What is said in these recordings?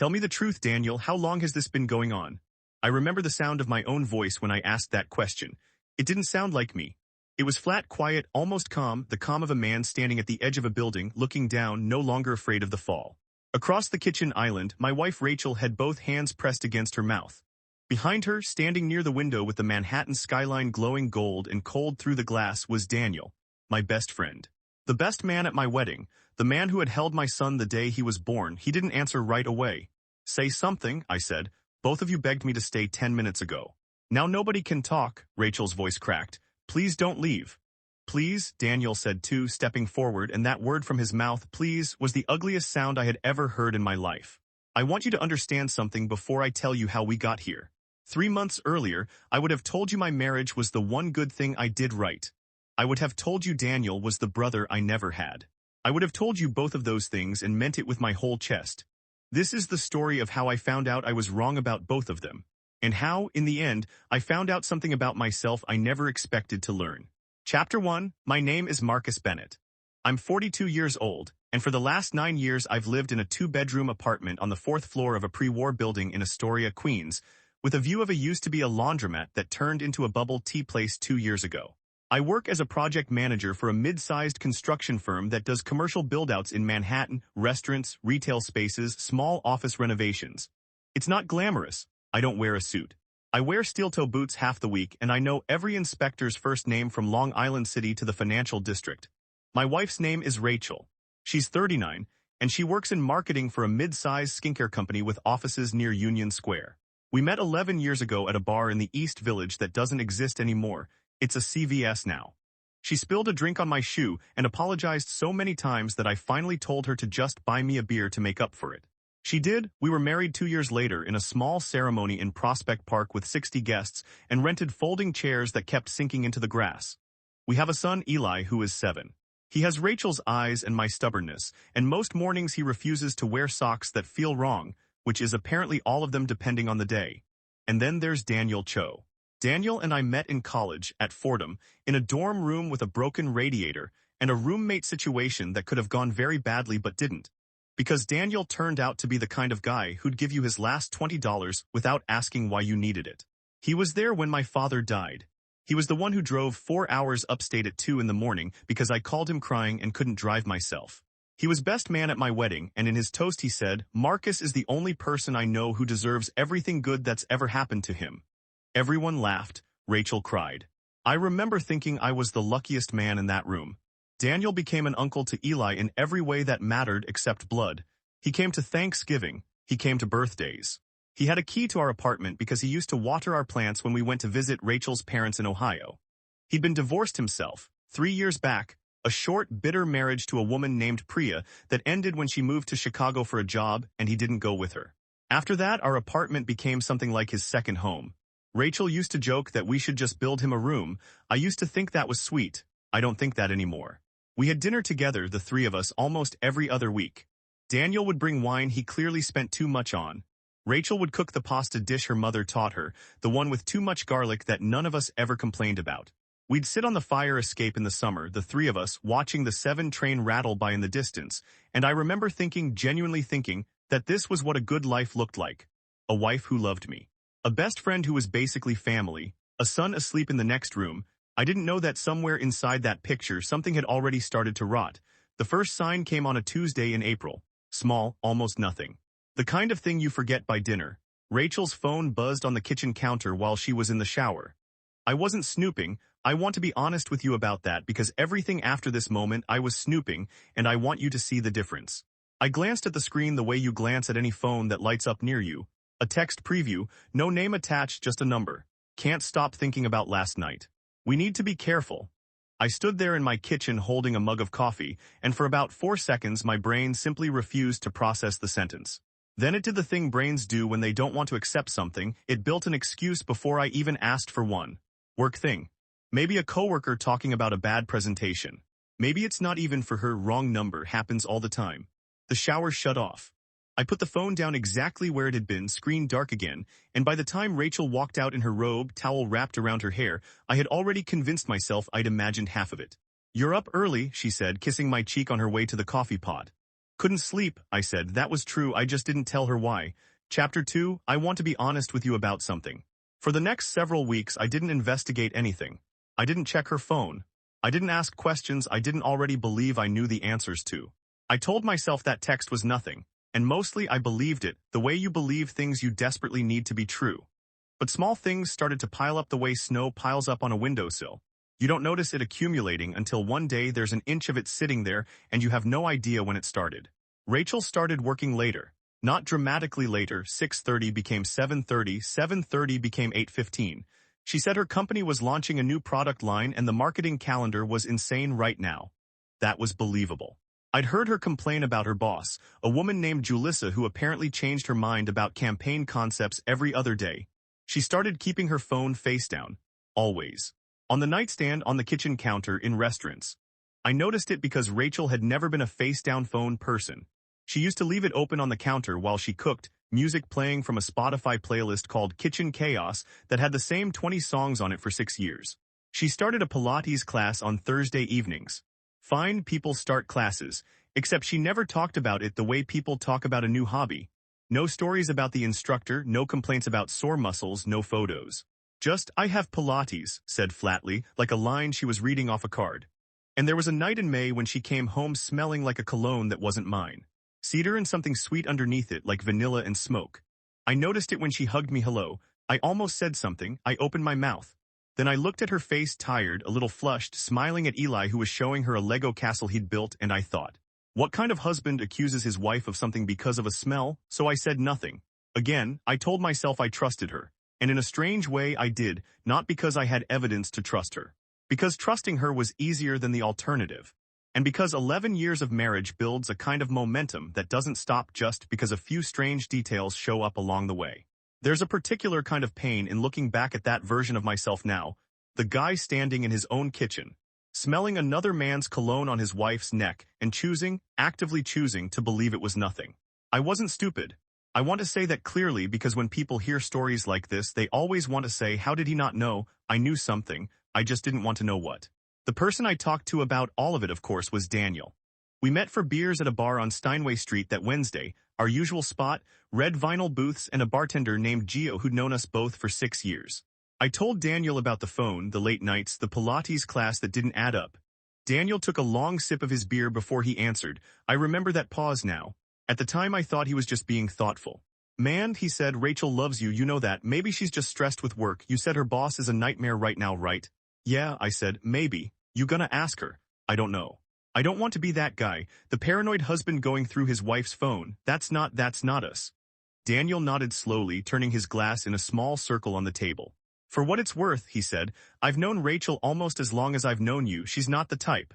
Tell me the truth, Daniel, how long has this been going on? I remember the sound of my own voice when I asked that question. It didn't sound like me. It was flat, quiet, almost calm, the calm of a man standing at the edge of a building, looking down, no longer afraid of the fall. Across the kitchen island, my wife Rachel had both hands pressed against her mouth. Behind her, standing near the window with the Manhattan skyline glowing gold and cold through the glass, was Daniel, my best friend. The best man at my wedding, the man who had held my son the day he was born. He didn't answer right away. Say something, I said. Both of you begged me to stay 10 minutes ago. Now nobody can talk, Rachel's voice cracked. Please don't leave. Please, Daniel said too, stepping forward, and that word from his mouth, please, was the ugliest sound I had ever heard in my life. I want you to understand something before I tell you how we got here. 3 months earlier, I would have told you my marriage was the one good thing I did right. I would have told you Daniel was the brother I never had. I would have told you both of those things and meant it with my whole chest. This is the story of how I found out I was wrong about both of them. And how, in the end, I found out something about myself I never expected to learn. Chapter 1, my name is Marcus Bennett. I'm 42 years old, and for the last 9 years I've lived in a 2-bedroom apartment on the 4th floor of a pre-war building in Astoria, Queens, with a view of a used-to-be a laundromat that turned into a bubble tea place 2 years ago. I work as a project manager for a mid-sized construction firm that does commercial build-outs in Manhattan, restaurants, retail spaces, small office renovations. It's not glamorous. I don't wear a suit. I wear steel-toe boots half the week, and I know every inspector's first name from Long Island City to the financial district. My wife's name is Rachel. She's 39, and she works in marketing for a mid-sized skincare company with offices near Union Square. We met 11 years ago at a bar in the East Village that doesn't exist anymore. It's a CVS now. She spilled a drink on my shoe and apologized so many times that I finally told her to just buy me a beer to make up for it. She did. We were married 2 years later in a small ceremony in Prospect Park with 60 guests and rented folding chairs that kept sinking into the grass. We have a son, Eli, who is 7. He has Rachel's eyes and my stubbornness, and most mornings he refuses to wear socks that feel wrong, which is apparently all of them depending on the day. And then there's Daniel Cho. Daniel and I met in college at Fordham in a dorm room with a broken radiator and a roommate situation that could have gone very badly but didn't. Because Daniel turned out to be the kind of guy who'd give you his last $20 without asking why you needed it. He was there when my father died. He was the one who drove 4 hours upstate at 2 in the morning because I called him crying and couldn't drive myself. He was best man at my wedding, and in his toast he said, "Marcus is the only person I know who deserves everything good that's ever happened to him." Everyone laughed. Rachel cried. I remember thinking I was the luckiest man in that room. Daniel became an uncle to Eli in every way that mattered except blood. He came to Thanksgiving. He came to birthdays. He had a key to our apartment because he used to water our plants when we went to visit Rachel's parents in Ohio. He'd been divorced himself 3 years back, a short, bitter marriage to a woman named Priya that ended when she moved to Chicago for a job and he didn't go with her. After that, our apartment became something like his second home. Rachel used to joke that we should just build him a room. I used to think that was sweet. I don't think that anymore. We had dinner together, the three of us, almost every other week. Daniel would bring wine he clearly spent too much on. Rachel would cook the pasta dish her mother taught her, the one with too much garlic that none of us ever complained about. We'd sit on the fire escape in the summer, the three of us, watching the 7 train rattle by in the distance, and I remember genuinely thinking, that this was what a good life looked like. A wife who loved me. A best friend who was basically family, a son asleep in the next room. I didn't know that somewhere inside that picture something had already started to rot. The first sign came on a Tuesday in April. Small, almost nothing. The kind of thing you forget by dinner. Rachel's phone buzzed on the kitchen counter while she was in the shower. I wasn't snooping. I want to be honest with you about that because everything after this moment I was snooping, and I want you to see the difference. I glanced at the screen the way you glance at any phone that lights up near you. A text preview, no name attached, just a number. Can't stop thinking about last night. We need to be careful. I stood there in my kitchen holding a mug of coffee, and for about 4 seconds my brain simply refused to process the sentence. Then it did the thing brains do when they don't want to accept something. It built an excuse before I even asked for one. Work thing. Maybe a coworker talking about a bad presentation. Maybe it's not even for her. Wrong number happens all the time. The shower shut off. I put the phone down exactly where it had been, screen dark again, and by the time Rachel walked out in her robe, towel wrapped around her hair, I had already convinced myself I'd imagined half of it. "You're up early," she said, kissing my cheek on her way to the coffee pot. Couldn't sleep, I said. That was true, I just didn't tell her why. Chapter 2, I want to be honest with you about something. For the next several weeks, I didn't investigate anything. I didn't check her phone. I didn't ask questions I didn't already believe I knew the answers to. I told myself that text was nothing, and mostly I believed it, the way you believe things you desperately need to be true. But small things started to pile up the way snow piles up on a windowsill. You don't notice it accumulating until one day there's an inch of it sitting there and you have no idea when it started. Rachel started working later. Not dramatically later, 6:30 became 7:30, 7:30 became 8:15. She said her company was launching a new product line and the marketing calendar was insane right now. That was believable. I'd heard her complain about her boss, a woman named Julissa who apparently changed her mind about campaign concepts every other day. She started keeping her phone face down. Always. On the nightstand on the kitchen counter in restaurants. I noticed it because Rachel had never been a face-down phone person. She used to leave it open on the counter while she cooked, music playing from a Spotify playlist called Kitchen Chaos that had the same 20 songs on it for 6 years. She started a Pilates class on Thursday evenings. Fine, people start classes, except she never talked about it the way people talk about a new hobby. No stories about the instructor, no complaints about sore muscles, no photos. Just, I have Pilates, said flatly, like a line she was reading off a card. And there was a night in May when she came home smelling like a cologne that wasn't mine. Cedar and something sweet underneath it like vanilla and smoke. I noticed it when she hugged me hello. I almost said something. I opened my mouth. Then I looked at her face tired, a little flushed, smiling at Eli who was showing her a Lego castle he'd built, and I thought, what kind of husband accuses his wife of something because of a smell? So I said nothing. Again, I told myself I trusted her. And in a strange way I did, not because I had evidence to trust her. Because trusting her was easier than the alternative. And because 11 years of marriage builds a kind of momentum that doesn't stop just because a few strange details show up along the way. There's a particular kind of pain in looking back at that version of myself now, the guy standing in his own kitchen, smelling another man's cologne on his wife's neck and actively choosing to believe it was nothing. I wasn't stupid. I want to say that clearly because when people hear stories like this, they always want to say, how did he not know? I knew something, I just didn't want to know what. The person I talked to about all of it, of course, was Daniel. We met for beers at a bar on Steinway Street that Wednesday, our usual spot, red vinyl booths and a bartender named Gio who'd known us both for 6 years. I told Daniel about the phone, the late nights, the Pilates class that didn't add up. Daniel took a long sip of his beer before he answered. I remember that pause now. At the time I thought he was just being thoughtful. Man, he said, Rachel loves you, you know that. Maybe she's just stressed with work. You said her boss is a nightmare right now, right? Yeah, I said, maybe. You gonna ask her? I don't know. I don't want to be that guy, the paranoid husband going through his wife's phone. That's not us. Daniel nodded slowly, turning his glass in a small circle on the table. For what it's worth, he said, I've known Rachel almost as long as I've known you. She's not the type.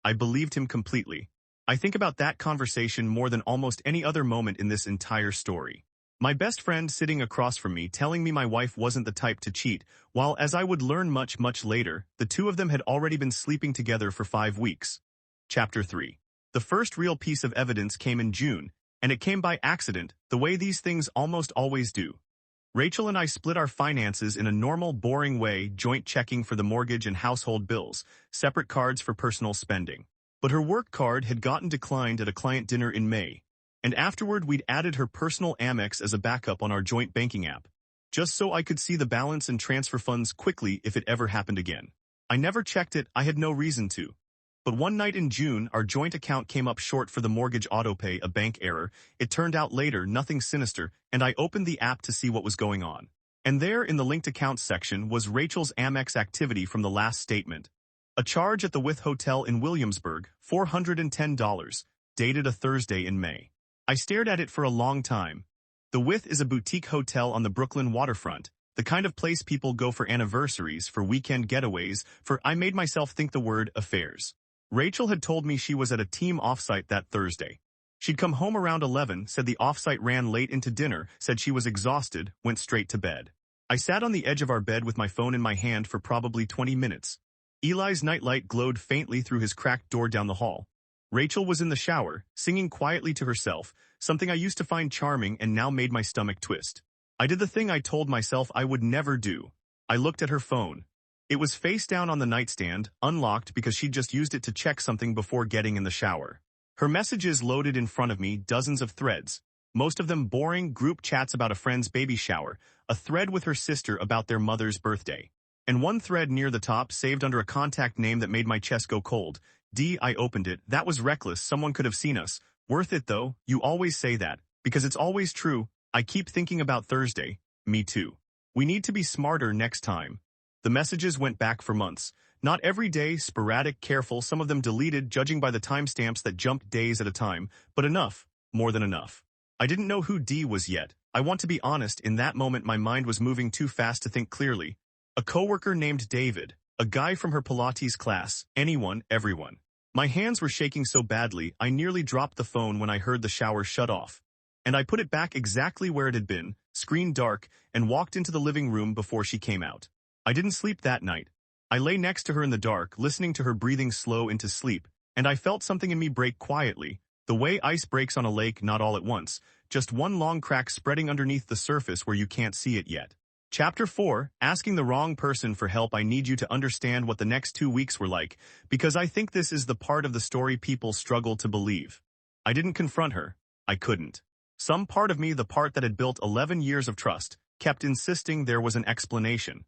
I believed him completely. I think about that conversation more than almost any other moment in this entire story. My best friend sitting across from me telling me my wife wasn't the type to cheat, while as I would learn much later, the two of them had already been sleeping together for 5 weeks. Chapter 3. The first real piece of evidence came in June, and it came by accident, the way these things almost always do. Rachel and I split our finances in a normal, boring way, joint checking for the mortgage and household bills, separate cards for personal spending. But her work card had gotten declined at a client dinner in May, and afterward we'd added her personal Amex as a backup on our joint banking app, just so I could see the balance and transfer funds quickly if it ever happened again. I never checked it, I had no reason to. But one night in June, our joint account came up short for the mortgage autopay, a bank error. It turned out later, nothing sinister, and I opened the app to see what was going on. And there in the linked accounts section was Rachel's Amex activity from the last statement. A charge at the Wythe Hotel in Williamsburg, $410, dated a Thursday in May. I stared at it for a long time. The Wythe is a boutique hotel on the Brooklyn waterfront, the kind of place people go for anniversaries, for weekend getaways, I made myself think the word affairs. Rachel had told me she was at a team offsite that Thursday. She'd come home around 11, said the offsite ran late into dinner, said she was exhausted, went straight to bed. I sat on the edge of our bed with my phone in my hand for probably 20 minutes. Eli's nightlight glowed faintly through his cracked door down the hall. Rachel was in the shower, singing quietly to herself, something I used to find charming and now made my stomach twist. I did the thing I told myself I would never do. I looked at her phone. It was face down on the nightstand, unlocked because she'd just used it to check something before getting in the shower. Her messages loaded in front of me, dozens of threads. Most of them boring group chats about a friend's baby shower, a thread with her sister about their mother's birthday. And one thread near the top saved under a contact name that made my chest go cold. D. I opened it. That was reckless. Someone could have seen us. Worth it though. You always say that. Because it's always true. I keep thinking about Thursday. Me too. We need to be smarter next time. The messages went back for months. Not every day, sporadic, careful, some of them deleted judging by the timestamps that jumped days at a time, but enough. More than enough. I didn't know who D was yet. I want to be honest, in that moment my mind was moving too fast to think clearly. A coworker named David. A guy from her Pilates class. Anyone, everyone. My hands were shaking so badly, I nearly dropped the phone when I heard the shower shut off. And I put it back exactly where it had been, screen dark, and walked into the living room before she came out. I didn't sleep that night. I lay next to her in the dark, listening to her breathing slow into sleep, and I felt something in me break quietly, the way ice breaks on a lake, not all at once, just one long crack spreading underneath the surface where you can't see it yet. Chapter 4, Asking the Wrong Person for Help. I need you to understand what the next 2 weeks were like, because I think this is the part of the story people struggle to believe. I didn't confront her. I couldn't. Some part of me, the part that had built 11 years of trust, kept insisting there was an explanation.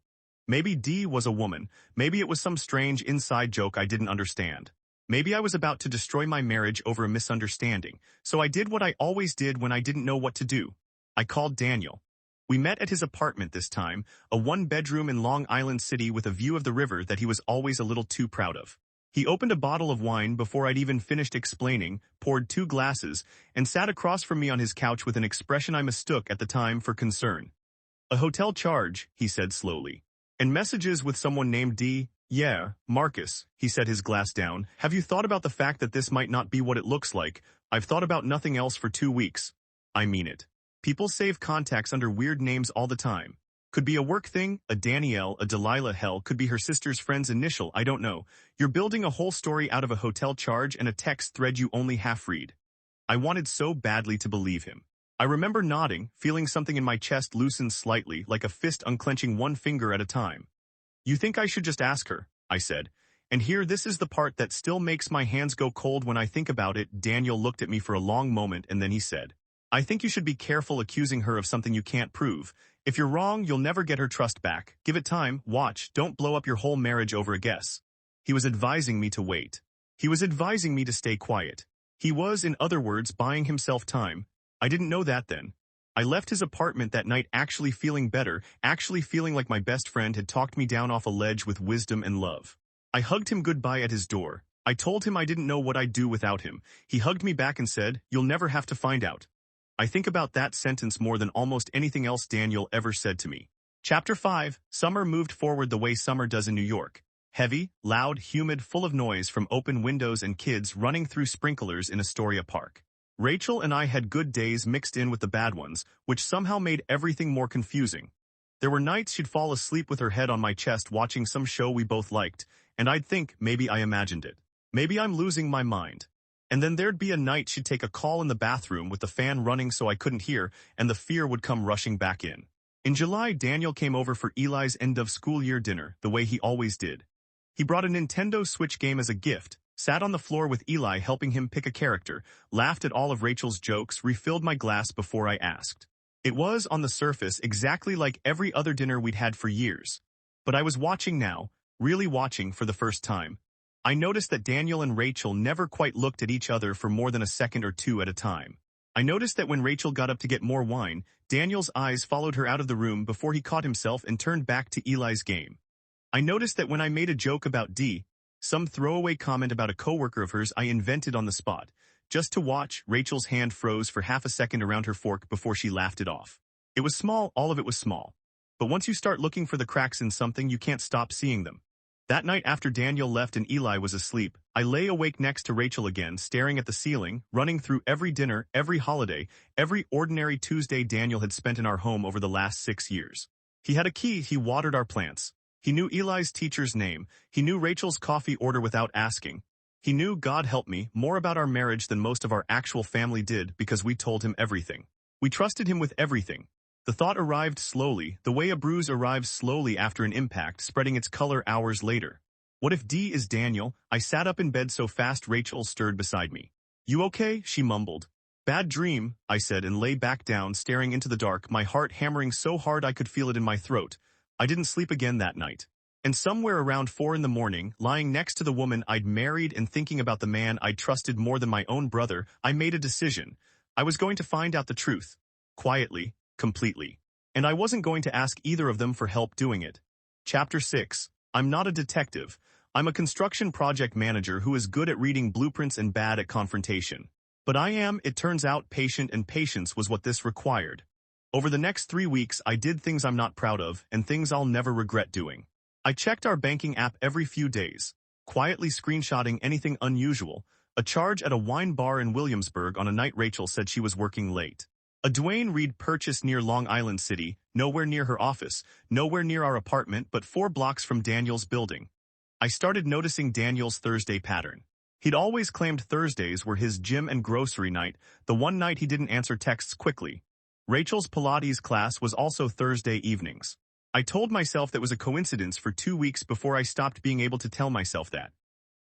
Maybe D was a woman. Maybe it was some strange inside joke I didn't understand. Maybe I was about to destroy my marriage over a misunderstanding, so I did what I always did when I didn't know what to do. I called Daniel. We met at his apartment this time, a one-bedroom in Long Island City with a view of the river that he was always a little too proud of. He opened a bottle of wine before I'd even finished explaining, poured 2 glasses, and sat across from me on his couch with an expression I mistook at the time for concern. A hotel charge, he said slowly. And messages with someone named D. Yeah, Marcus, he set his glass down. Have you thought about the fact that this might not be what it looks like? I've thought about nothing else for 2 weeks. I mean it. People save contacts under weird names all the time. Could be a work thing, a Danielle, a Delilah, hell, could be her sister's friend's initial, I don't know. You're building a whole story out of a hotel charge and a text thread you only half read. I wanted so badly to believe him. I remember nodding, feeling something in my chest loosen slightly, like a fist unclenching one finger at a time. You think I should just ask her, I said. And here this is the part that still makes my hands go cold when I think about it. Daniel looked at me for a long moment and then he said, I think you should be careful accusing her of something you can't prove. If you're wrong, you'll never get her trust back. Give it time, watch, don't blow up your whole marriage over a guess. He was advising me to wait. He was advising me to stay quiet. He was, in other words, buying himself time. I didn't know that then. I left his apartment that night actually feeling better, actually feeling like my best friend had talked me down off a ledge with wisdom and love. I hugged him goodbye at his door. I told him I didn't know what I'd do without him. He hugged me back and said, You'll never have to find out. I think about that sentence more than almost anything else Daniel ever said to me. Chapter 5, Summer moved forward the way summer does in New York. Heavy, loud, humid, full of noise from open windows and kids running through sprinklers in Astoria Park. Rachel and I had good days mixed in with the bad ones, which somehow made everything more confusing. There were nights she'd fall asleep with her head on my chest watching some show we both liked, and I'd think maybe I imagined it. Maybe I'm losing my mind. And then there'd be a night she'd take a call in the bathroom with the fan running so I couldn't hear, and the fear would come rushing back in. In July, Daniel came over for Eli's end-of-school-year dinner, the way he always did. He brought a Nintendo Switch game as a gift, sat on the floor with Eli helping him pick a character, laughed at all of Rachel's jokes, refilled my glass before I asked. It was, on the surface, exactly like every other dinner we'd had for years. But I was watching now, really watching for the first time. I noticed that Daniel and Rachel never quite looked at each other for more than a second or two at a time. I noticed that when Rachel got up to get more wine, Daniel's eyes followed her out of the room before he caught himself and turned back to Eli's game. I noticed that when I made a joke about D, some throwaway comment about a coworker of hers I invented on the spot, just to watch, Rachel's hand froze for half a second around her fork before she laughed it off. It was small, all of it was small. But once you start looking for the cracks in something, you can't stop seeing them. That night after Daniel left and Eli was asleep, I lay awake next to Rachel again, staring at the ceiling, running through every dinner, every holiday, every ordinary Tuesday Daniel had spent in our home over the last 6 years. He had a key, he watered our plants. He knew Eli's teacher's name. He knew Rachel's coffee order without asking. He knew, God help me, more about our marriage than most of our actual family did because we told him everything. We trusted him with everything. The thought arrived slowly, the way a bruise arrives slowly after an impact, spreading its color hours later. What if D is Daniel? I sat up in bed so fast Rachel stirred beside me. You okay? She mumbled. Bad dream, I said and lay back down staring into the dark, my heart hammering so hard I could feel it in my throat. I didn't sleep again that night. And somewhere around 4 in the morning, lying next to the woman I'd married and thinking about the man I'd trusted more than my own brother, I made a decision. I was going to find out the truth. Quietly, completely. And I wasn't going to ask either of them for help doing it. Chapter 6. I'm not a detective. I'm a construction project manager who is good at reading blueprints and bad at confrontation. But I am, it turns out, patient, and patience was what this required. Over the next 3 weeks, I did things I'm not proud of and things I'll never regret doing. I checked our banking app every few days, quietly screenshotting anything unusual, a charge at a wine bar in Williamsburg on a night Rachel said she was working late. A Duane Reade purchase near Long Island City, nowhere near her office, nowhere near our apartment, but 4 blocks from Daniel's building. I started noticing Daniel's Thursday pattern. He'd always claimed Thursdays were his gym and grocery night, the one night he didn't answer texts quickly. Rachel's Pilates class was also Thursday evenings. I told myself that was a coincidence for 2 weeks before I stopped being able to tell myself that.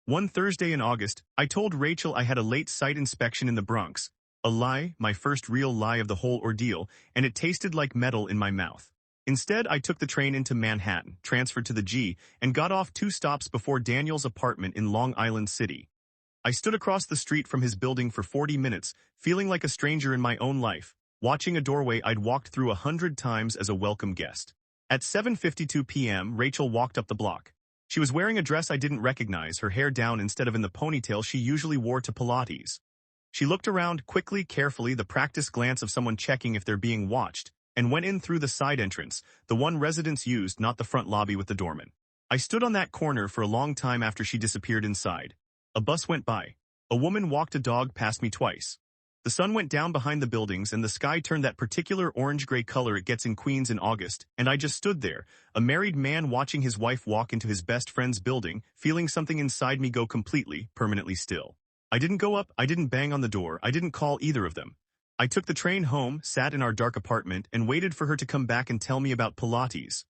One Thursday in August, I told Rachel I had a late site inspection in the Bronx. A lie, my first real lie of the whole ordeal, and it tasted like metal in my mouth. Instead, I took the train into Manhattan, transferred to the G, and got off 2 stops before Daniel's apartment in Long Island City. I stood across the street from his building for 40 minutes, feeling like a stranger in my own life, watching a doorway I'd walked through 100 times as a welcome guest. At 7:52 p.m., Rachel walked up the block. She was wearing a dress I didn't recognize, her hair down instead of in the ponytail she usually wore to Pilates. She looked around quickly, carefully, the practiced glance of someone checking if they're being watched, and went in through the side entrance, the one residents used, not the front lobby with the doorman. I stood on that corner for a long time after she disappeared inside. A bus went by. A woman walked a dog past me twice. The sun went down behind the buildings and the sky turned that particular orange-gray color it gets in Queens in August, and I just stood there, a married man watching his wife walk into his best friend's building, feeling something inside me go completely, permanently still. I didn't go up, I didn't bang on the door, I didn't call either of them. I took the train home, sat in our dark apartment, and waited for her to come back and tell me about Pilates.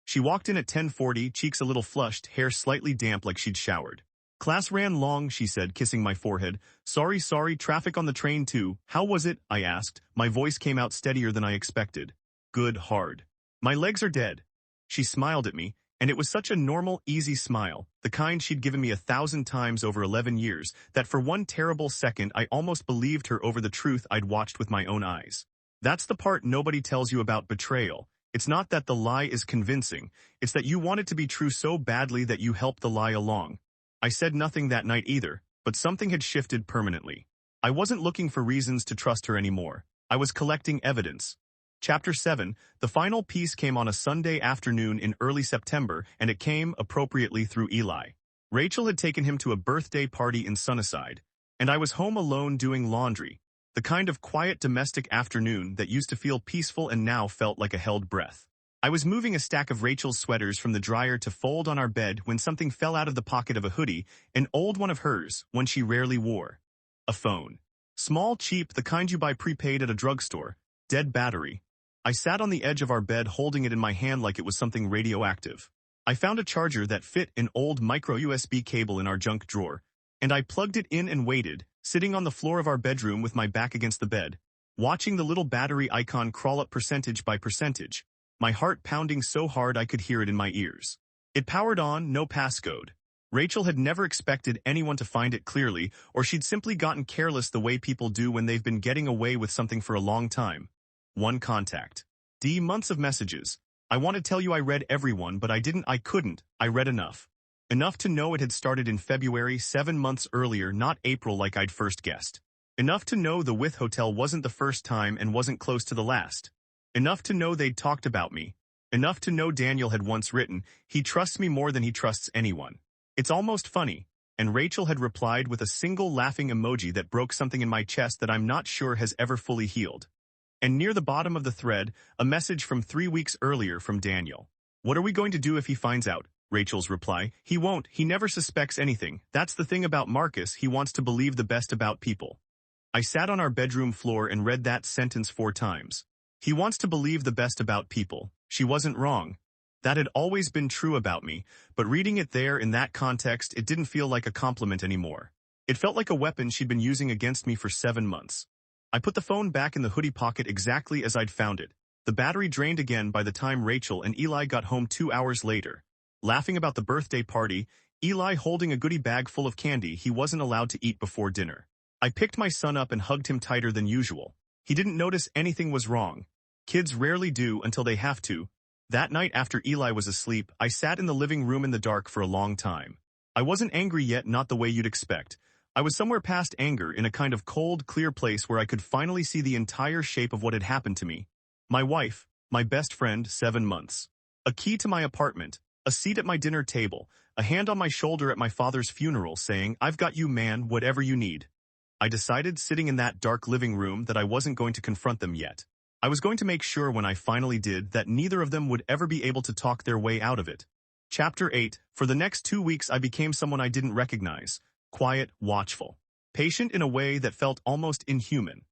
She walked in at 10:40, cheeks a little flushed, hair slightly damp like she'd showered. Class ran long, she said, kissing my forehead. Sorry, traffic on the train too. How was it? I asked. My voice came out steadier than I expected. Good, hard. My legs are dead. She smiled at me, and it was such a normal, easy smile, the kind she'd given me 1,000 times over 11 years, that for one terrible second I almost believed her over the truth I'd watched with my own eyes. That's the part nobody tells you about betrayal. It's not that the lie is convincing, it's that you want it to be true so badly that you help the lie along. I said nothing that night either, but something had shifted permanently. I wasn't looking for reasons to trust her anymore. I was collecting evidence. Chapter 7, the final piece came on a Sunday afternoon in early September, and it came, appropriately, through Eli. Rachel had taken him to a birthday party in Sunnyside, and I was home alone doing laundry, the kind of quiet domestic afternoon that used to feel peaceful and now felt like a held breath. I was moving a stack of Rachel's sweaters from the dryer to fold on our bed when something fell out of the pocket of a hoodie, an old one of hers, one she rarely wore. A phone. Small, cheap, the kind you buy prepaid at a drugstore. Dead battery. I sat on the edge of our bed holding it in my hand like it was something radioactive. I found a charger that fit an old micro USB cable in our junk drawer, and I plugged it in and waited, sitting on the floor of our bedroom with my back against the bed, watching the little battery icon crawl up percentage by percentage. My heart pounding so hard I could hear it in my ears. It powered on, no passcode. Rachel had never expected anyone to find it clearly, or she'd simply gotten careless the way people do when they've been getting away with something for a long time. One contact. Months of messages. I want to tell you I read everyone, but I couldn't. I read enough. Enough to know it had started in February, 7 months earlier, not April like I'd first guessed. Enough to know the With Hotel wasn't the first time and wasn't close to the last. Enough to know they'd talked about me. Enough to know Daniel had once written, he trusts me more than he trusts anyone. It's almost funny. And Rachel had replied with a single laughing emoji that broke something in my chest that I'm not sure has ever fully healed. And near the bottom of the thread, a message from 3 weeks earlier from Daniel. What are we going to do if he finds out? Rachel's reply. He won't. He never suspects anything. That's the thing about Marcus. He wants to believe the best about people. I sat on our bedroom floor and read that sentence 4 times. He wants to believe the best about people. She wasn't wrong. That had always been true about me, but reading it there in that context, it didn't feel like a compliment anymore. It felt like a weapon she'd been using against me for 7 months. I put the phone back in the hoodie pocket exactly as I'd found it. The battery drained again by the time Rachel and Eli got home 2 hours later. Laughing about the birthday party, Eli holding a goodie bag full of candy he wasn't allowed to eat before dinner. I picked my son up and hugged him tighter than usual. He didn't notice anything was wrong. Kids rarely do until they have to. That night after Eli was asleep, I sat in the living room in the dark for a long time. I wasn't angry yet, not the way you'd expect. I was somewhere past anger, in a kind of cold, clear place where I could finally see the entire shape of what had happened to me. My wife, my best friend, 7 months. A key to my apartment, a seat at my dinner table, a hand on my shoulder at my father's funeral saying, "I've got you, man, whatever you need." I decided, sitting in that dark living room, that I wasn't going to confront them yet. I was going to make sure when I finally did that neither of them would ever be able to talk their way out of it. Chapter 8. For the next 2 weeks I became someone I didn't recognize. Quiet, watchful. Patient in a way that felt almost inhuman.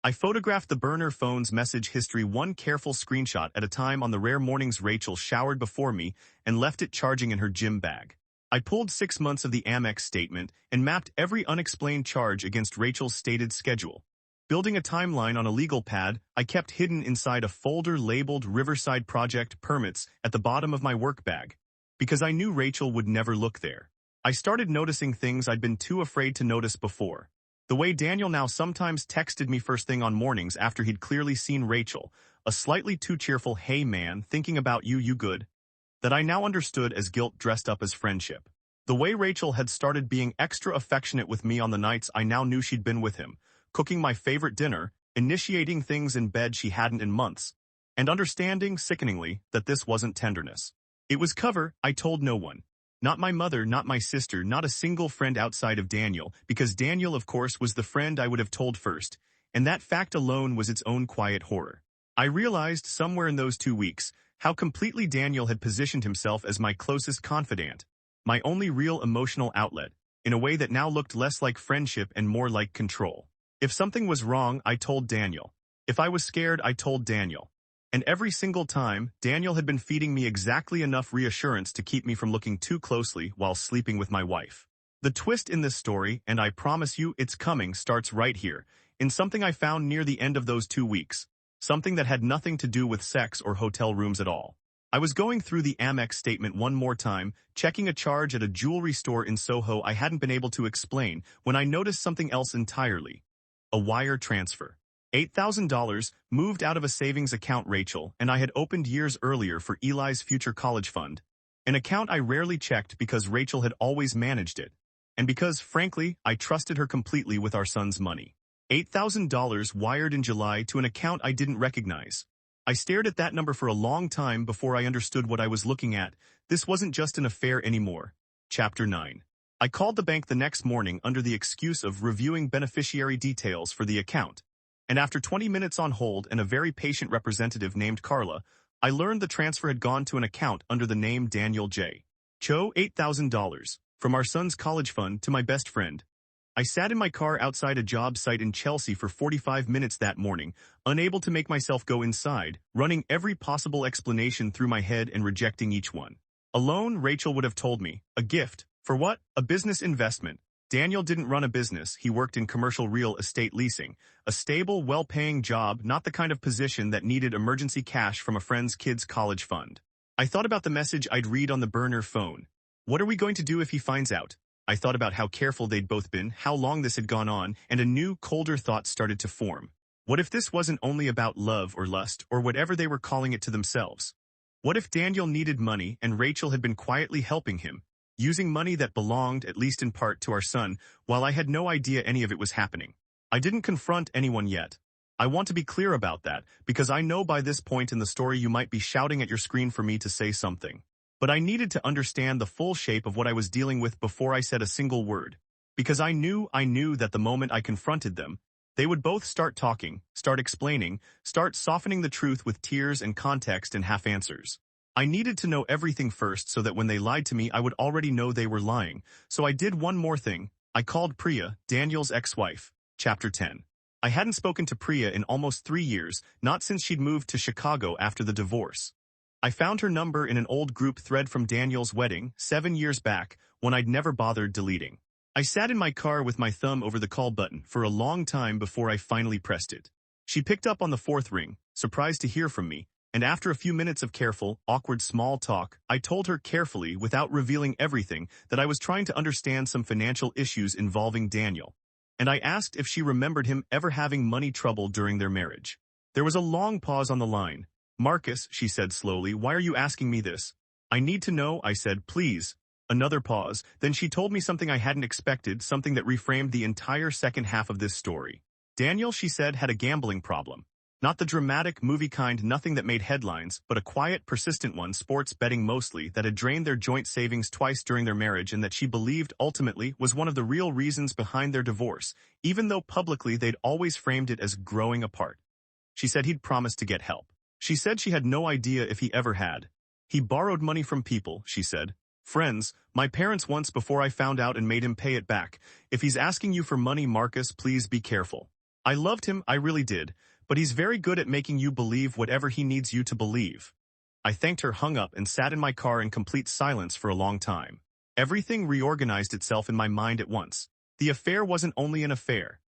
I photographed the burner phone's message history one careful screenshot at a time on the rare mornings Rachel showered before me and left it charging in her gym bag. I pulled 6 months of the Amex statement and mapped every unexplained charge against Rachel's stated schedule. Building a timeline on a legal pad, I kept hidden inside a folder labeled Riverside Project Permits at the bottom of my work bag, because I knew Rachel would never look there. I started noticing things I'd been too afraid to notice before. The way Daniel now sometimes texted me first thing on mornings after he'd clearly seen Rachel, a slightly too cheerful "Hey man, thinking about you, you good?" that I now understood as guilt dressed up as friendship. The way Rachel had started being extra affectionate with me on the nights I now knew she'd been with him, cooking my favorite dinner, initiating things in bed she hadn't in months, and understanding, sickeningly, that this wasn't tenderness. It was cover. I told no one. Not my mother, not my sister, not a single friend outside of Daniel, because Daniel, of course, was the friend I would have told first, and that fact alone was its own quiet horror. I realized, somewhere in those 2 weeks, how completely Daniel had positioned himself as my closest confidant, my only real emotional outlet, in a way that now looked less like friendship and more like control. If something was wrong, I told Daniel. If I was scared, I told Daniel. And every single time, Daniel had been feeding me exactly enough reassurance to keep me from looking too closely while sleeping with my wife. The twist in this story, and I promise you it's coming, starts right here, in something I found near the end of those 2 weeks, something that had nothing to do with sex or hotel rooms at all. I was going through the Amex statement one more time, checking a charge at a jewelry store in Soho I hadn't been able to explain, when I noticed something else entirely. A wire transfer. $8,000 moved out of a savings account Rachel and I had opened years earlier for Eli's future college fund. An account I rarely checked because Rachel had always managed it. And because, frankly, I trusted her completely with our son's money. $8,000 wired in July to an account I didn't recognize. I stared at that number for a long time before I understood what I was looking at. This wasn't just an affair anymore. Chapter 9. I called the bank the next morning under the excuse of reviewing beneficiary details for the account. And after 20 minutes on hold and a very patient representative named Carla, I learned the transfer had gone to an account under the name Daniel J. Cho. $8,000, from our son's college fund to my best friend. I sat in my car outside a job site in Chelsea for 45 minutes that morning, unable to make myself go inside, running every possible explanation through my head and rejecting each one. Alone, Rachel would have told me, a gift. For what? A business investment. Daniel didn't run a business, he worked in commercial real estate leasing, a stable, well-paying job, not the kind of position that needed emergency cash from a friend's kid's college fund. I thought about the message I'd read on the burner phone. What are we going to do if he finds out? I thought about how careful they'd both been, how long this had gone on, and a new, colder thought started to form. What if this wasn't only about love or lust, or whatever they were calling it to themselves? What if Daniel needed money and Rachel had been quietly helping him, using money that belonged, at least in part, to our son, while I had no idea any of it was happening? I didn't confront anyone yet. I want to be clear about that, because I know by this point in the story you might be shouting at your screen for me to say something. But I needed to understand the full shape of what I was dealing with before I said a single word. Because I knew that the moment I confronted them, they would both start talking, start explaining, start softening the truth with tears and context and half-answers. I needed to know everything first so that when they lied to me I would already know they were lying. So I did one more thing. I called Priya, Daniel's ex-wife. Chapter 10. I hadn't spoken to Priya in almost 3 years, not since she'd moved to Chicago after the divorce. I found her number in an old group thread from Daniel's wedding, 7 years back, one I'd never bothered deleting. I sat in my car with my thumb over the call button for a long time before I finally pressed it. She picked up on the fourth ring, surprised to hear from me, and after a few minutes of careful, awkward small talk, I told her carefully, without revealing everything, that I was trying to understand some financial issues involving Daniel. And I asked if she remembered him ever having money trouble during their marriage. There was a long pause on the line. "Marcus," she said slowly, "why are you asking me this?" "I need to know," I said, "please." Another pause, then she told me something I hadn't expected, something that reframed the entire second half of this story. Daniel, she said, had a gambling problem. Not the dramatic, movie kind, nothing that made headlines, but a quiet, persistent one, sports betting mostly, that had drained their joint savings twice during their marriage and that she believed, ultimately, was one of the real reasons behind their divorce, even though publicly they'd always framed it as growing apart. She said he'd promised to get help. She said she had no idea if he ever had. He borrowed money from people, she said. Friends, my parents once, before I found out, and made him pay it back. If he's asking you for money, Marcus, please be careful. I loved him, I really did, but he's very good at making you believe whatever he needs you to believe. I thanked her, hung up, and sat in my car in complete silence for a long time. Everything reorganized itself in my mind at once. The affair wasn't only an affair.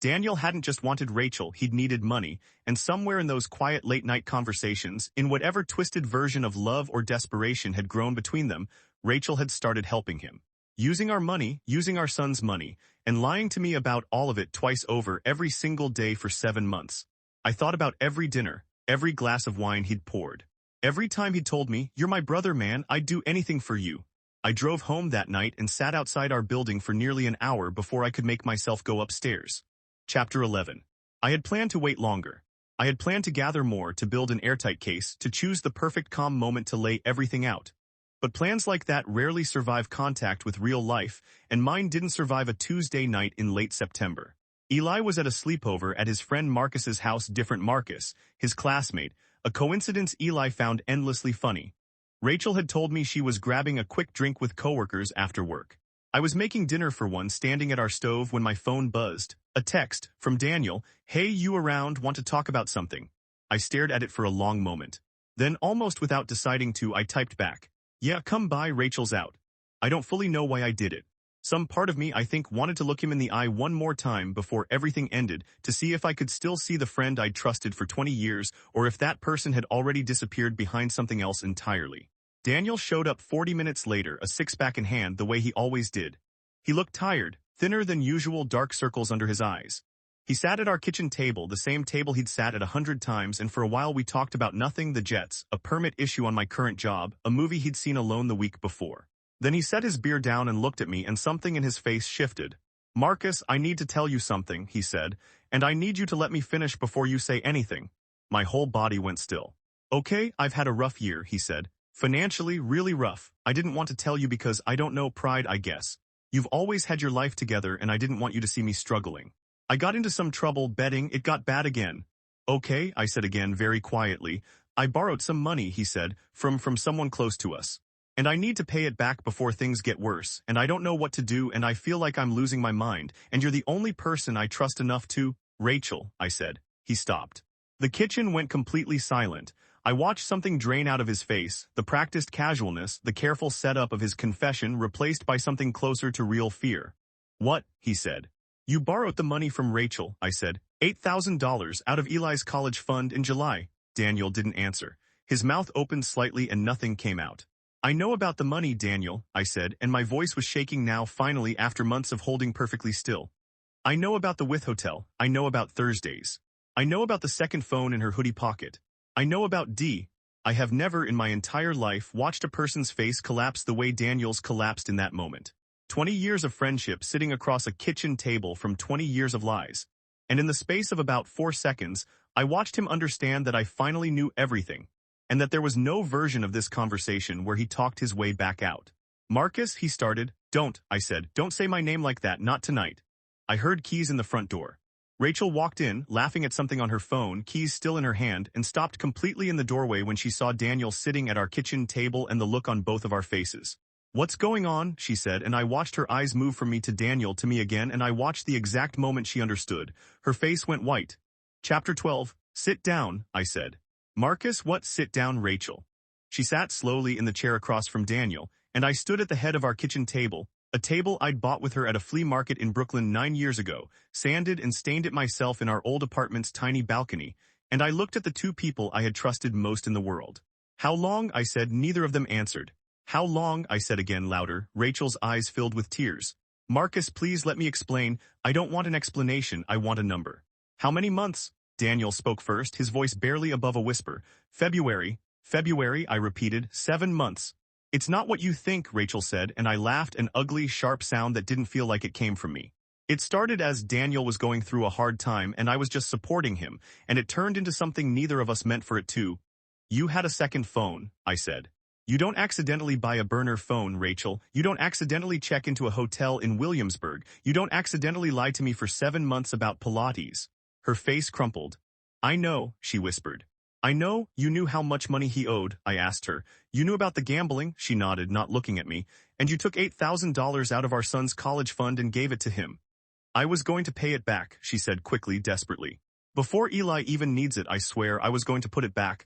Daniel hadn't just wanted Rachel, he'd needed money, and somewhere in those quiet late-night conversations, in whatever twisted version of love or desperation had grown between them, Rachel had started helping him. Using our money, using our son's money, and lying to me about all of it twice over every single day for 7 months. I thought about every dinner, every glass of wine he'd poured. Every time he'd told me, "You're my brother, man, I'd do anything for you." I drove home that night and sat outside our building for nearly an hour before I could make myself go upstairs. Chapter 11. I had planned to wait longer. I had planned to gather more, to build an airtight case, to choose the perfect calm moment to lay everything out. But plans like that rarely survive contact with real life, and mine didn't survive a Tuesday night in late September. Eli was at a sleepover at his friend Marcus's house. Different Marcus, his classmate, a coincidence Eli found endlessly funny. Rachel had told me she was grabbing a quick drink with coworkers after work. I was making dinner for one, standing at our stove, when my phone buzzed. A text from Daniel. "Hey, you around? Want to talk about something?" I stared at it for a long moment. Then, almost without deciding to, I typed back, "Yeah, come by, Rachel's out." I don't fully know why I did it. Some part of me, I think, wanted to look him in the eye one more time before everything ended, to see if I could still see the friend I'd trusted for 20 years, or if that person had already disappeared behind something else entirely. Daniel showed up 40 minutes later, a six-pack in hand, the way he always did. He looked tired, thinner than usual, dark circles under his eyes. He sat at our kitchen table, the same table he'd sat at 100 times, and for a while we talked about nothing: the Jets, a permit issue on my current job, a movie he'd seen alone the week before. Then he set his beer down and looked at me, and something in his face shifted. "Marcus, I need to tell you something," he said, "and I need you to let me finish before you say anything." My whole body went still. "Okay, I've had a rough year," he said. "Financially, really rough. I didn't want to tell you because, I don't know, pride, I guess. You've always had your life together, and I didn't want you to see me struggling. I got into some trouble betting, it got bad again." "Okay," I said again very quietly. "I borrowed some money," he said, from someone close to us. "And I need to pay it back before things get worse, and I don't know what to do, and I feel like I'm losing my mind, and you're the only person I trust enough to—" "Rachel," I said. He stopped. The kitchen went completely silent. I watched something drain out of his face, the practiced casualness, the careful setup of his confession replaced by something closer to real fear. "What?" he said. "You borrowed the money from Rachel," I said. $8,000 out of Eli's college fund in July." Daniel didn't answer. His mouth opened slightly and nothing came out. "I know about the money, Daniel," I said, and my voice was shaking now, finally, after months of holding perfectly still. "I know about the With Hotel. I know about Thursdays. I know about the second phone in her hoodie pocket. I know about D. I have never in my entire life watched a person's face collapse the way Daniel's collapsed in that moment. 20 years of friendship sitting across a kitchen table from 20 years of lies. And in the space of about 4 seconds, I watched him understand that I finally knew everything, and that there was no version of this conversation where he talked his way back out. "Marcus," he started. "Don't," I said. "Don't say my name like that, not tonight." I heard keys in the front door. Rachel walked in, laughing at something on her phone, keys still in her hand, and stopped completely in the doorway when she saw Daniel sitting at our kitchen table and the look on both of our faces. "What's going on?" she said, and I watched her eyes move from me to Daniel to me again, and I watched the exact moment she understood. Her face went white. Chapter 12. "Sit down," I said. "Marcus, what?" "Sit down, Rachel." She sat slowly in the chair across from Daniel, and I stood at the head of our kitchen table, A table I'd bought with her at a flea market in Brooklyn 9 years ago, sanded and stained it myself in our old apartment's tiny balcony, and I looked at the two people I had trusted most in the world. How long, I said, neither of them answered. How long, I said again louder, Rachel's eyes filled with tears. Marcus, please let me explain. I don't want an explanation, I want a number. How many months? Daniel spoke first, his voice barely above a whisper. February, I repeated, 7 months. It's not what you think, Rachel said, and I laughed, an ugly, sharp sound that didn't feel like it came from me. It started as Daniel was going through a hard time and I was just supporting him, and it turned into something neither of us meant for it to. You had a second phone, I said. You don't accidentally buy a burner phone, Rachel. You don't accidentally check into a hotel in Williamsburg. You don't accidentally lie to me for 7 months about Pilates. Her face crumpled. I know, she whispered. I know. You knew how much money he owed, I asked her. You knew about the gambling, she nodded, not looking at me, and you took $8,000 out of our son's college fund and gave it to him. I was going to pay it back, she said quickly, desperately. Before Eli even needs it, I swear, I was going to put it back.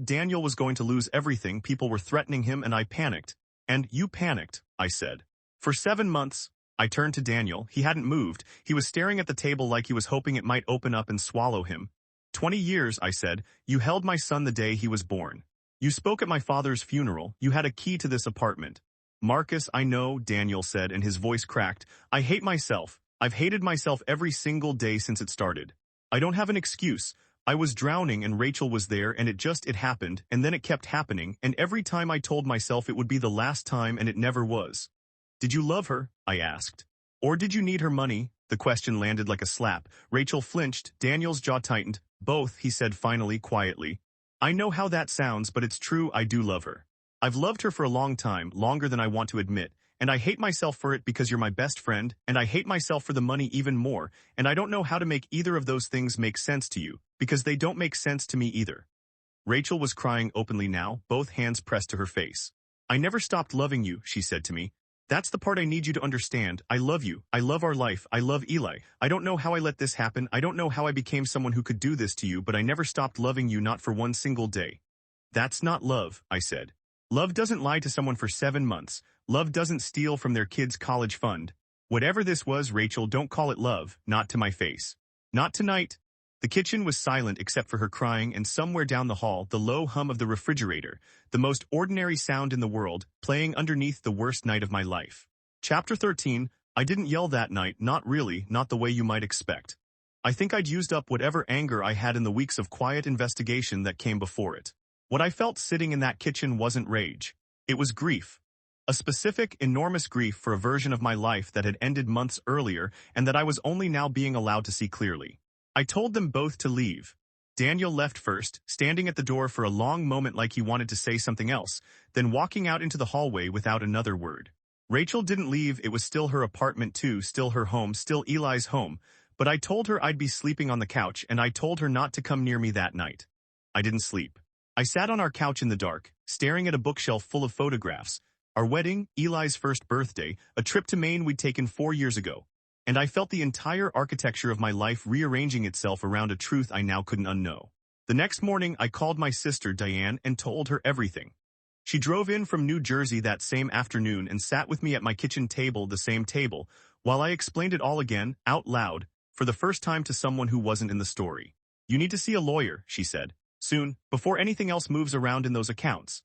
Daniel was going to lose everything, people were threatening him, and I panicked. And you panicked, I said. For 7 months, I turned to Daniel. He hadn't moved. He was staring at the table like he was hoping it might open up and swallow him. 20 years, I said. You held my son the day he was born. You spoke at my father's funeral. You had a key to this apartment. Marcus, I know, Daniel said, and his voice cracked. I hate myself. I've hated myself every single day since it started. I don't have an excuse. I was drowning and Rachel was there and it happened, and then it kept happening, and every time I told myself it would be the last time and it never was. Did you love her? I asked. Or did you need her money? The question landed like a slap. Rachel flinched, Daniel's jaw tightened. Both, he said finally, quietly. I know how that sounds, but it's true, I do love her. I've loved her for a long time, longer than I want to admit. And I hate myself for it because you're my best friend, and I hate myself for the money even more, and I don't know how to make either of those things make sense to you, because they don't make sense to me either. Rachel was crying openly now, both hands pressed to her face. I never stopped loving you, she said to me. That's the part I need you to understand. I love you. I love our life. I love Eli. I don't know how I let this happen. I don't know how I became someone who could do this to you, but I never stopped loving you, not for one single day. That's not love, I said. Love doesn't lie to someone for 7 months. Love doesn't steal from their kid's college fund. Whatever this was, Rachel, don't call it love, not to my face. Not tonight. The kitchen was silent except for her crying, and somewhere down the hall, the low hum of the refrigerator, the most ordinary sound in the world, playing underneath the worst night of my life. Chapter 13, I didn't yell that night, not really, not the way you might expect. I think I'd used up whatever anger I had in the weeks of quiet investigation that came before it. What I felt sitting in that kitchen wasn't rage. It was grief. A specific, enormous grief for a version of my life that had ended months earlier and that I was only now being allowed to see clearly. I told them both to leave. Daniel left first, standing at the door for a long moment like he wanted to say something else, then walking out into the hallway without another word. Rachel didn't leave. It was still her apartment too, still her home, still Eli's home, but I told her I'd be sleeping on the couch, and I told her not to come near me that night. I didn't sleep. I sat on our couch in the dark, staring at a bookshelf full of photographs. Our wedding, Eli's first birthday, a trip to Maine we'd taken 4 years ago. And I felt the entire architecture of my life rearranging itself around a truth I now couldn't unknow. The next morning, I called my sister, Diane, and told her everything. She drove in from New Jersey that same afternoon and sat with me at my kitchen table, the same table, while I explained it all again, out loud, for the first time to someone who wasn't in the story. You need to see a lawyer, she said. Soon, before anything else moves around in those accounts.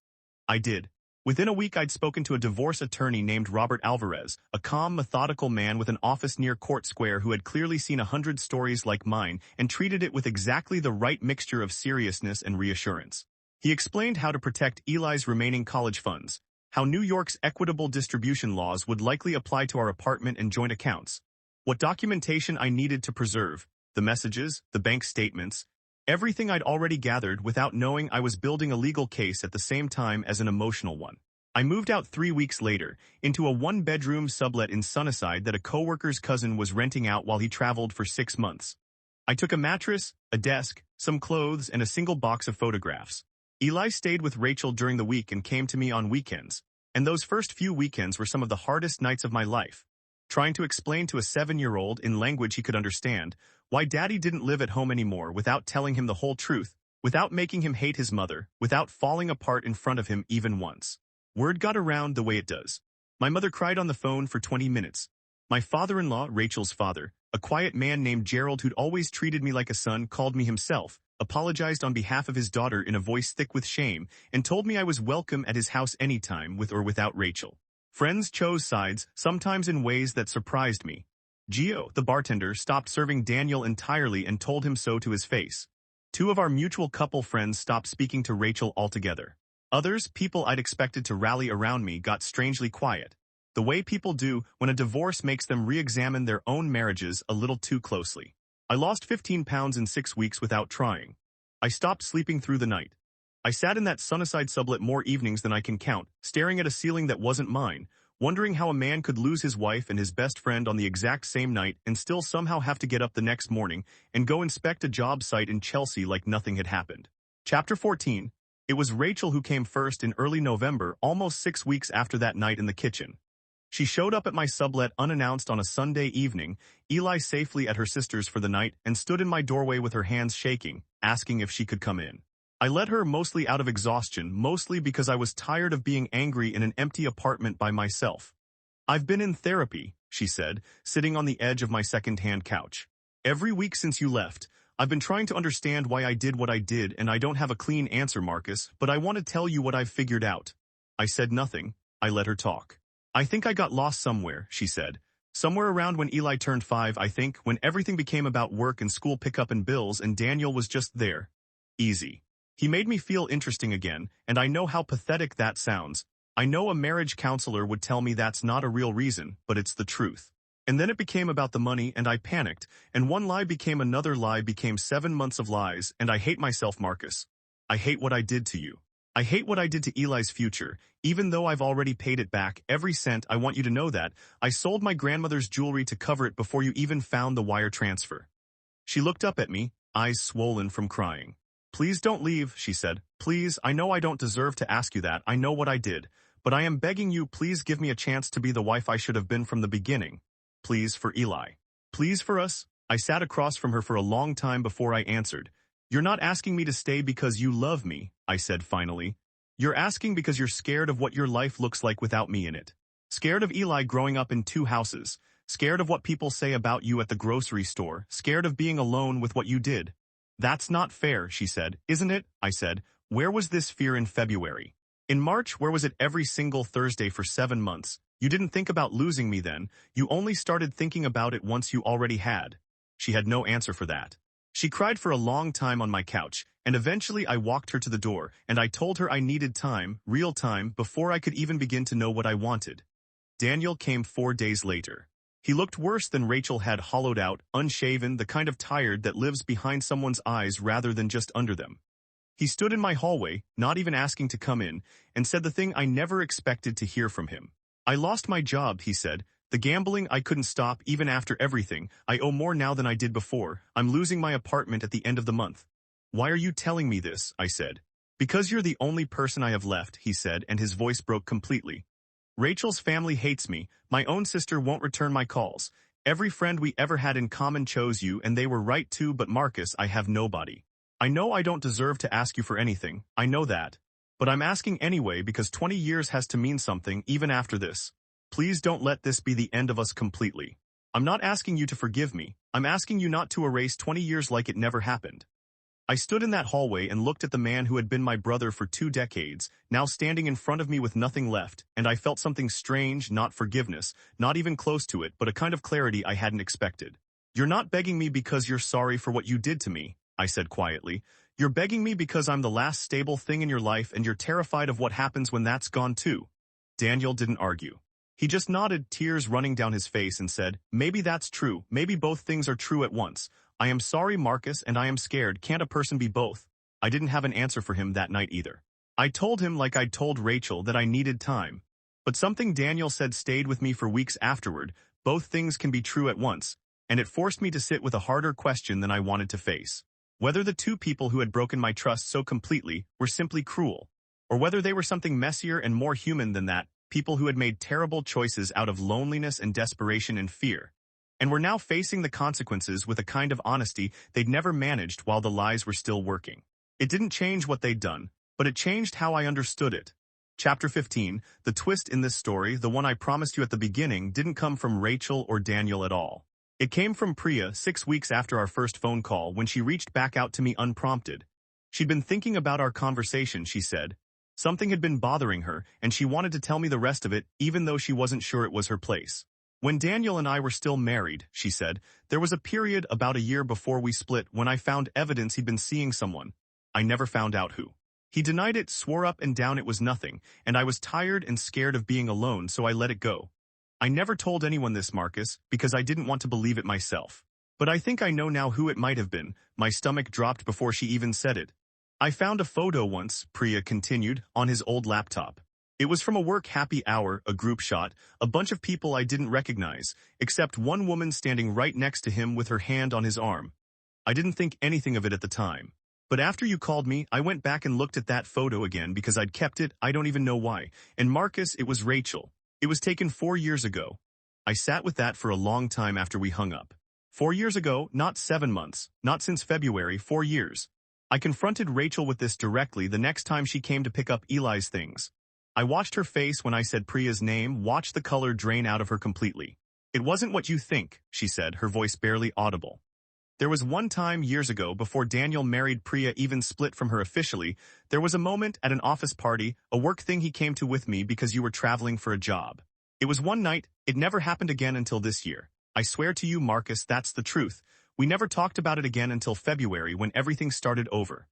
I did. Within a week, I'd spoken to a divorce attorney named Robert Alvarez, a calm, methodical man with an office near Court Square who had clearly seen 100 stories like mine and treated it with exactly the right mixture of seriousness and reassurance. He explained how to protect Eli's remaining college funds, how New York's equitable distribution laws would likely apply to our apartment and joint accounts, what documentation I needed to preserve, the messages, the bank statements, everything I'd already gathered without knowing I was building a legal case at the same time as an emotional one. I moved out 3 weeks later, into a one-bedroom sublet in Sunnyside that a coworker's cousin was renting out while he traveled for 6 months. I took a mattress, a desk, some clothes, and a single box of photographs. Eli stayed with Rachel during the week and came to me on weekends, and those first few weekends were some of the hardest nights of my life. Trying to explain to a 7-year-old in language he could understand why Daddy didn't live at home anymore without telling him the whole truth, without making him hate his mother, without falling apart in front of him even once. Word got around the way it does. My mother cried on the phone for 20 minutes. My father-in-law, Rachel's father, a quiet man named Gerald who'd always treated me like a son, called me himself, apologized on behalf of his daughter in a voice thick with shame, and told me I was welcome at his house anytime with or without Rachel. Friends chose sides, sometimes in ways that surprised me. Gio, the bartender, stopped serving Daniel entirely and told him so to his face. Two of our mutual couple friends stopped speaking to Rachel altogether. Others, people I'd expected to rally around me, got strangely quiet. The way people do when a divorce makes them re-examine their own marriages a little too closely. I lost 15 pounds in 6 weeks without trying. I stopped sleeping through the night. I sat in that Sunnyside sublet more evenings than I can count, staring at a ceiling that wasn't mine, wondering how a man could lose his wife and his best friend on the exact same night and still somehow have to get up the next morning and go inspect a job site in Chelsea like nothing had happened. Chapter 14. It was Rachel who came first in early November, almost 6 weeks after that night in the kitchen. She showed up at my sublet unannounced on a Sunday evening, Eli safely at her sister's for the night, and stood in my doorway with her hands shaking, asking if she could come in. I let her, mostly out of exhaustion, mostly because I was tired of being angry in an empty apartment by myself. "I've been in therapy," she said, sitting on the edge of my second-hand couch. "Every week since you left, I've been trying to understand why I did what I did, and I don't have a clean answer, Marcus, but I want to tell you what I've figured out." I said nothing. I let her talk. "I think I got lost somewhere," she said. "Somewhere around when Eli turned 5, I think, when everything became about work and school pickup and bills and Daniel was just there. Easy. He made me feel interesting again, and I know how pathetic that sounds. I know a marriage counselor would tell me that's not a real reason, but it's the truth. And then it became about the money, and I panicked, and one lie became another lie became 7 months of lies, and I hate myself, Marcus. I hate what I did to you. I hate what I did to Eli's future, even though I've already paid it back, every cent. I want you to know that. I sold my grandmother's jewelry to cover it before you even found the wire transfer." She looked up at me, eyes swollen from crying. "Please don't leave," she said. "Please, I know I don't deserve to ask you that. I know what I did. But I am begging you, please give me a chance to be the wife I should have been from the beginning. Please, for Eli. Please, for us." I sat across from her for a long time before I answered. "You're not asking me to stay because you love me," I said finally. "You're asking because you're scared of what your life looks like without me in it. Scared of Eli growing up in 2 houses. Scared of what people say about you at the grocery store. Scared of being alone with what you did." "That's not fair," she said. "Isn't it?" I said. "Where was this fear in February? In March, where was it every single Thursday for 7 months? You didn't think about losing me then. You only started thinking about it once you already had." She had no answer for that. She cried for a long time on my couch, and eventually I walked her to the door, and I told her I needed time, real time, before I could even begin to know what I wanted. Daniel came 4 days later. He looked worse than Rachel had, hollowed out, unshaven, the kind of tired that lives behind someone's eyes rather than just under them. He stood in my hallway, not even asking to come in, and said the thing I never expected to hear from him. "I lost my job," he said. "The gambling, I couldn't stop even after everything. I owe more now than I did before. I'm losing my apartment at the end of the month." "Why are you telling me this?" I said. "Because you're the only person I have left," he said, and his voice broke completely. "Rachel's family hates me. My own sister won't return my calls. Every friend we ever had in common chose you, and they were right too, but Marcus, I have nobody. I know I don't deserve to ask you for anything. I know that. But I'm asking anyway because 20 years has to mean something even after this. Please don't let this be the end of us completely. I'm not asking you to forgive me. I'm asking you not to erase 20 years like it never happened." I stood in that hallway and looked at the man who had been my brother for 2 decades, now standing in front of me with nothing left, and I felt something strange, not forgiveness, not even close to it, but a kind of clarity I hadn't expected. "You're not begging me because you're sorry for what you did to me," I said quietly. "You're begging me because I'm the last stable thing in your life and you're terrified of what happens when that's gone too." Daniel didn't argue. He just nodded, tears running down his face, and said, "Maybe that's true. Maybe both things are true at once. I am sorry, Marcus, and I am scared. Can't a person be both?" I didn't have an answer for him that night either. I told him, like I'd told Rachel, that I needed time. But something Daniel said stayed with me for weeks afterward. Both things can be true at once, and it forced me to sit with a harder question than I wanted to face. Whether the 2 people who had broken my trust so completely were simply cruel, or whether they were something messier and more human than that, people who had made terrible choices out of loneliness and desperation and fear, and were now facing the consequences with a kind of honesty they'd never managed while the lies were still working. It didn't change what they'd done, but it changed how I understood it. Chapter 15, the twist in this story, the one I promised you at the beginning, didn't come from Rachel or Daniel at all. It came from Priya 6 weeks after our first phone call when she reached back out to me unprompted. She'd been thinking about our conversation, she said. Something had been bothering her, and she wanted to tell me the rest of it, even though she wasn't sure it was her place. When Daniel and I were still married, she said, there was a period about a year before we split when I found evidence he'd been seeing someone. I never found out who. He denied it, swore up and down it was nothing, and I was tired and scared of being alone, so I let it go. I never told anyone this, Marcus, because I didn't want to believe it myself. But I think I know now who it might have been. My stomach dropped before she even said it. I found a photo once, Priya continued, on his old laptop. It was from a work happy hour, a group shot, a bunch of people I didn't recognize, except one woman standing right next to him with her hand on his arm. I didn't think anything of it at the time. But after you called me, I went back and looked at that photo again because I'd kept it, I don't even know why. And Marcus, it was Rachel. It was taken 4 years ago. I sat with that for a long time after we hung up. 4 years ago, not 7 months, not since February, 4 years. I confronted Rachel with this directly the next time she came to pick up Eli's things. I watched her face when I said Priya's name, watched the color drain out of her completely. It wasn't what you think, she said, her voice barely audible. There was one time years ago before Daniel married Priya, even split from her officially, there was a moment at an office party, a work thing he came to with me because you were traveling for a job. It was one night, it never happened again until this year. I swear to you, Marcus, that's the truth. We never talked about it again until February when everything started over.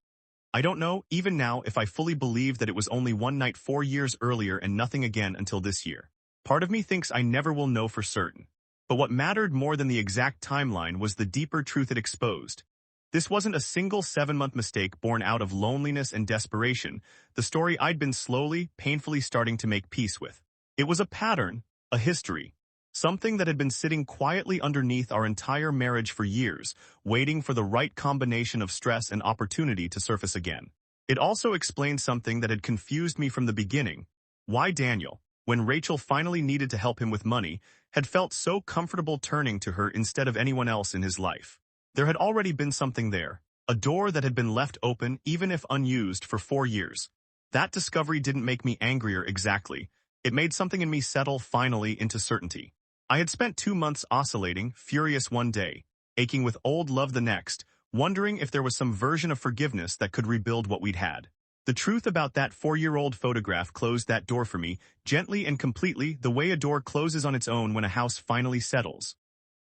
I don't know, even now, if I fully believe that it was only one night 4 years earlier and nothing again until this year. Part of me thinks I never will know for certain. But what mattered more than the exact timeline was the deeper truth it exposed. This wasn't a single 7-month mistake born out of loneliness and desperation, the story I'd been slowly, painfully starting to make peace with. It was a pattern, a history. Something that had been sitting quietly underneath our entire marriage for years, waiting for the right combination of stress and opportunity to surface again. It also explained something that had confused me from the beginning. Why Daniel, when Rachel finally needed to help him with money, had felt so comfortable turning to her instead of anyone else in his life. There had already been something there, a door that had been left open even if unused for 4 years. That discovery didn't make me angrier exactly. It made something in me settle finally into certainty. I had spent 2 months oscillating, furious one day, aching with old love the next, wondering if there was some version of forgiveness that could rebuild what we'd had. The truth about that 4-year-old photograph closed that door for me, gently and completely, the way a door closes on its own when a house finally settles.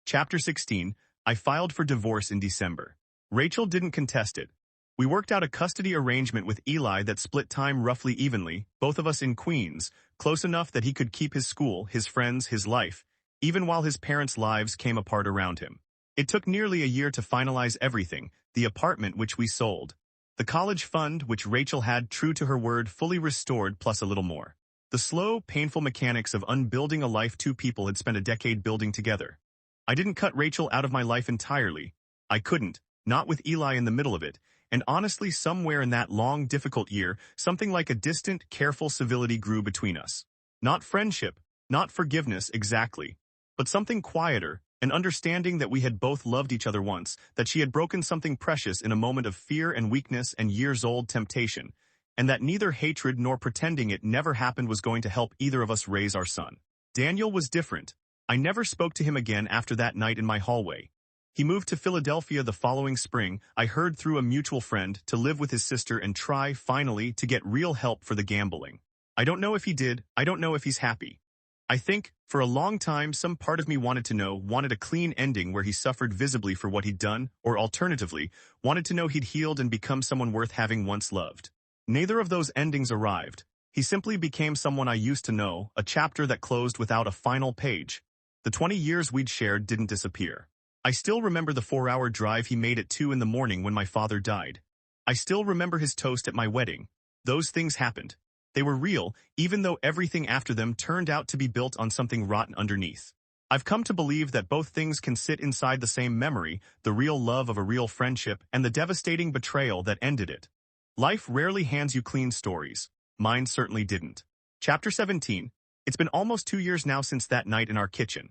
Chapter 16, I filed for divorce in December. Rachel didn't contest it. We worked out a custody arrangement with Eli that split time roughly evenly, both of us in Queens, close enough that he could keep his school, his friends, his life, even while his parents' lives came apart around him. It took nearly a year to finalize everything, the apartment which we sold, the college fund which Rachel had, true to her word, fully restored plus a little more. The slow, painful mechanics of unbuilding a life two people had spent a decade building together. I didn't cut Rachel out of my life entirely. I couldn't, not with Eli in the middle of it, and honestly somewhere in that long, difficult year, something like a distant, careful civility grew between us. Not friendship, not forgiveness exactly, but something quieter, an understanding that we had both loved each other once, that she had broken something precious in a moment of fear and weakness and years-old temptation, and that neither hatred nor pretending it never happened was going to help either of us raise our son. Daniel was different. I never spoke to him again after that night in my hallway. He moved to Philadelphia the following spring, I heard through a mutual friend, to live with his sister and try, finally, to get real help for the gambling. I don't know if he did, I don't know if he's happy. I think, for a long time, some part of me wanted a clean ending where he suffered visibly for what he'd done, or alternatively, wanted to know he'd healed and become someone worth having once loved. Neither of those endings arrived. He simply became someone I used to know, a chapter that closed without a final page. The 20 years we'd shared didn't disappear. I still remember the 4-hour drive he made at 2 in the morning when my father died. I still remember his toast at my wedding. Those things happened. They were real, even though everything after them turned out to be built on something rotten underneath. I've come to believe that both things can sit inside the same memory, the real love of a real friendship and the devastating betrayal that ended it. Life rarely hands you clean stories. Mine certainly didn't. Chapter 17. It's been almost 2 years now since that night in our kitchen.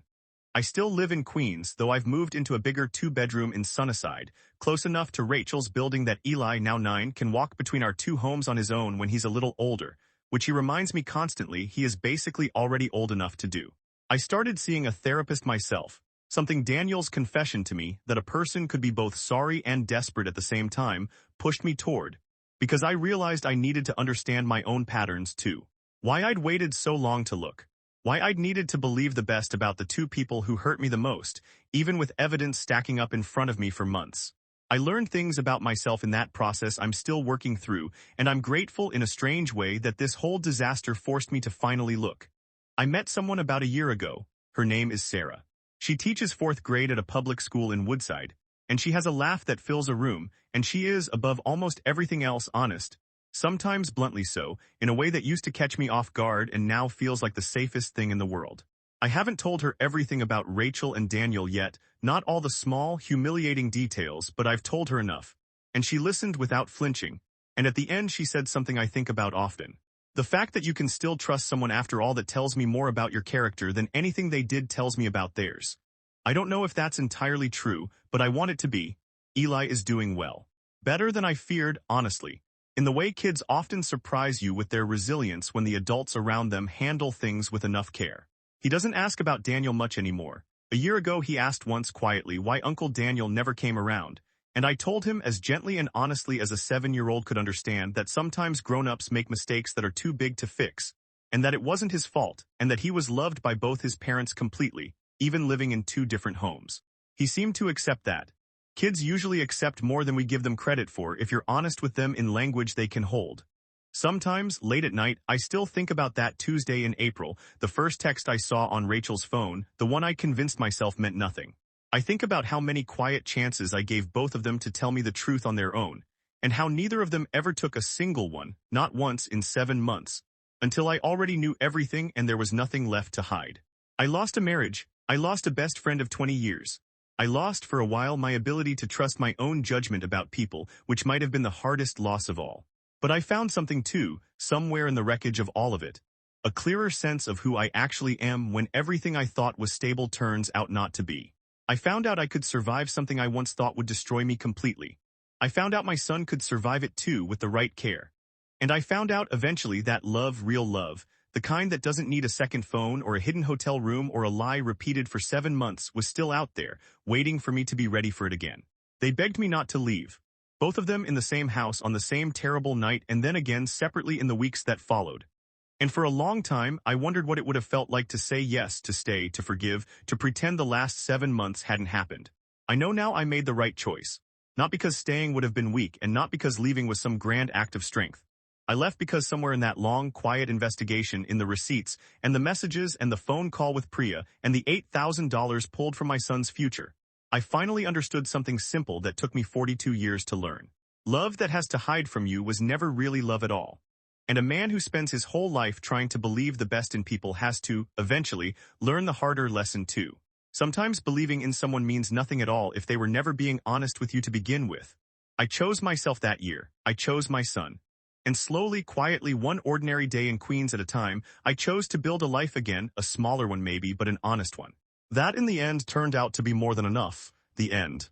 I still live in Queens, though I've moved into a bigger 2-bedroom in Sunnyside, close enough to Rachel's building that Eli, now 9, can walk between our 2 homes on his own when he's a little older. which he reminds me constantly he is basically already old enough to do. I started seeing a therapist myself, something Daniel's confession to me that a person could be both sorry and desperate at the same time pushed me toward, because I realized I needed to understand my own patterns too. Why I'd waited so long to look. Why I'd needed to believe the best about the two people who hurt me the most, even with evidence stacking up in front of me for months. I learned things about myself in that process I'm still working through, and I'm grateful in a strange way that this whole disaster forced me to finally look. I met someone about a year ago. Her name is Sarah. She teaches 4th grade at a public school in Woodside, and she has a laugh that fills a room, and she is, above almost everything else, honest. Sometimes bluntly so, in a way that used to catch me off guard and now feels like the safest thing in the world. I haven't told her everything about Rachel and Daniel yet, not all the small, humiliating details, but I've told her enough. And she listened without flinching, and at the end she said something I think about often. The fact that you can still trust someone after all that tells me more about your character than anything they did tells me about theirs. I don't know if that's entirely true, but I want it to be. Eli is doing well. Better than I feared, honestly. In the way kids often surprise you with their resilience when the adults around them handle things with enough care. He doesn't ask about Daniel much anymore. A year ago he asked once quietly why Uncle Daniel never came around, and I told him as gently and honestly as a 7-year-old could understand that sometimes grown-ups make mistakes that are too big to fix, and that it wasn't his fault, and that he was loved by both his parents completely, even living in 2 different homes. He seemed to accept that. Kids usually accept more than we give them credit for if you're honest with them in language they can hold. Sometimes, late at night, I still think about that Tuesday in April, the first text I saw on Rachel's phone, the one I convinced myself meant nothing. I think about how many quiet chances I gave both of them to tell me the truth on their own, and how neither of them ever took a single one, not once in 7 months, until I already knew everything and there was nothing left to hide. I lost a marriage. I lost a best friend of 20 years. I lost for a while my ability to trust my own judgment about people, which might have been the hardest loss of all. But I found something too, somewhere in the wreckage of all of it. A clearer sense of who I actually am when everything I thought was stable turns out not to be. I found out I could survive something I once thought would destroy me completely. I found out my son could survive it too with the right care. And I found out eventually that love, real love, the kind that doesn't need a second phone or a hidden hotel room or a lie repeated for 7 months, was still out there, waiting for me to be ready for it again. They begged me not to leave. Both of them in the same house on the same terrible night, and then again separately in the weeks that followed. And for a long time, I wondered what it would have felt like to say yes, to stay, to forgive, to pretend the last 7 months hadn't happened. I know now I made the right choice. Not because staying would have been weak, and not because leaving was some grand act of strength. I left because somewhere in that long, quiet investigation, in the receipts, and the messages, and the phone call with Priya, and the $8,000 pulled from my son's future, I finally understood something simple that took me 42 years to learn. Love that has to hide from you was never really love at all. And a man who spends his whole life trying to believe the best in people has to, eventually, learn the harder lesson too. Sometimes believing in someone means nothing at all if they were never being honest with you to begin with. I chose myself that year. I chose my son. And slowly, quietly, one ordinary day in Queens at a time, I chose to build a life again, a smaller one maybe, but an honest one. That in the end turned out to be more than enough. The end.